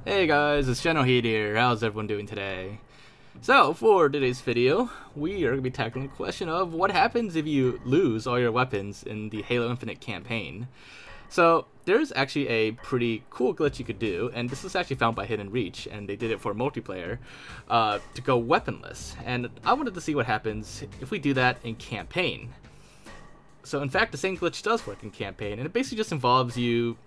Hey guys, it's Generalkidd here. How's everyone doing today? So, for today's video, we are going to be tackling the question of what happens if you lose all your weapons in the Halo Infinite campaign. So, there's actually a pretty cool glitch you could do, and this was actually found by Hidden Reach, and they did it for multiplayer, to go weaponless. And I wanted to see what happens if we do that in campaign. So, in fact, the same glitch does work in campaign, and it basically just involves you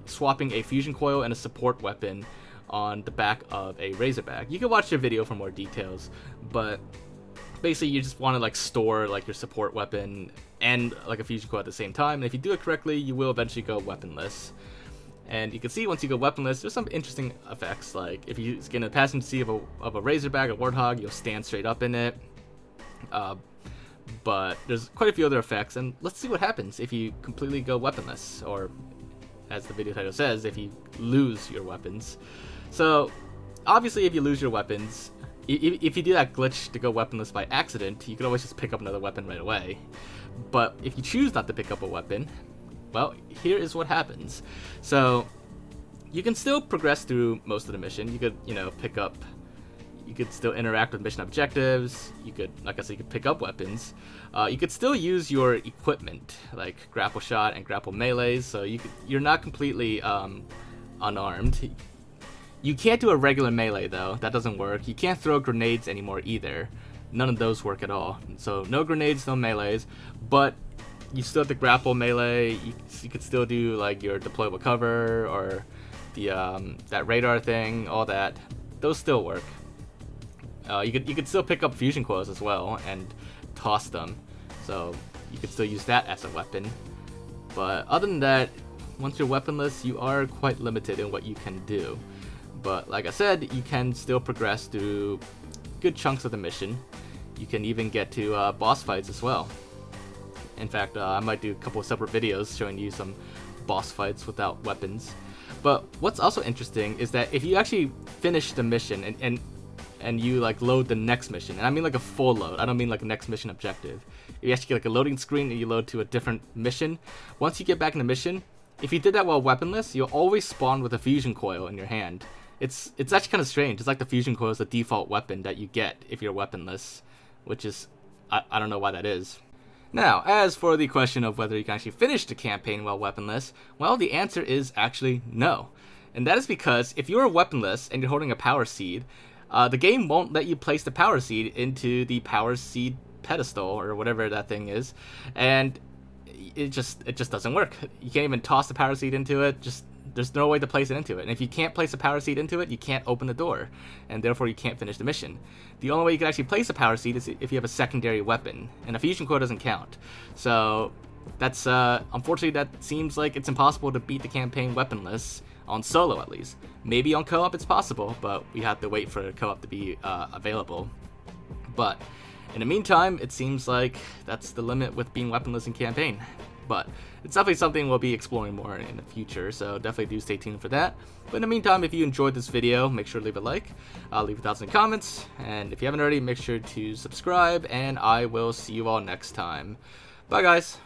swapping a fusion coil and a support weapon on the back of a Razorback. You can watch the video for more details, but basically you just want to like store like your support weapon and like a fusion coil at the same time, and if you do it correctly you will eventually go weaponless. And you can see once you go weaponless, there's some interesting effects, like if you get in the passenger seat of a Razorback or Warthog, you'll stand straight up in it. But there's quite a few other effects, and let's see what happens if you completely go weaponless, or as the video title says, if you lose your weapons. So, obviously if you lose your weapons, if you do that glitch to go weaponless by accident, you can always just pick up another weapon right away. But if you choose not to pick up a weapon, well, here is what happens. So, you can still progress through most of the mission. You could, pick up, you could still interact with mission objectives. You could, like I said, you could pick up weapons. You could still use your equipment, like grapple shot and grapple melees, so you're not completely unarmed. You can't do a regular melee though, that doesn't work. You can't throw grenades anymore either. None of those work at all. So no grenades, no melees, but you still have the grapple melee. You could still do like your deployable cover or the that radar thing, all that. Those still work. You could still pick up fusion coils as well and toss them, so you could still use that as a weapon. But other than that, once you're weaponless, you are quite limited in what you can do. But like I said, you can still progress through good chunks of the mission. You can even get to boss fights as well. In fact, I might do a couple of separate videos showing you some boss fights without weapons. But what's also interesting is that if you actually finish the mission and you like load the next mission, and I mean like a full load, I don't mean like a next mission objective. If you actually get like a loading screen and you load to a different mission, once you get back in the mission, if you did that while weaponless, you'll always spawn with a fusion coil in your hand. It's actually kind of strange. It's like the fusion coil is the default weapon that you get if you're weaponless, which is, I don't know why that is. Now, as for the question of whether you can actually finish the campaign while weaponless, well, the answer is actually no. And that is because if you're weaponless and you're holding a power seed, the game won't let you place the power seed into the power seed pedestal or whatever that thing is, and it just doesn't work. You can't even toss the power seed into it. There's no way to place it into it. And if you can't place a power seed into it, you can't open the door, and therefore you can't finish the mission. The only way you can actually place a power seed is if you have a secondary weapon, and a fusion coil doesn't count. So that's unfortunately that seems like it's impossible to beat the campaign weaponless. On solo at least. Maybe on co-op it's possible, but we have to wait for co-op to be available. But in the meantime, it seems like that's the limit with being weaponless in campaign. But it's definitely something we'll be exploring more in the future, so definitely do stay tuned for that. But in the meantime, if you enjoyed this video, make sure to leave a like, leave your thoughts in the comments, and if you haven't already, make sure to subscribe, and I will see you all next time. Bye guys!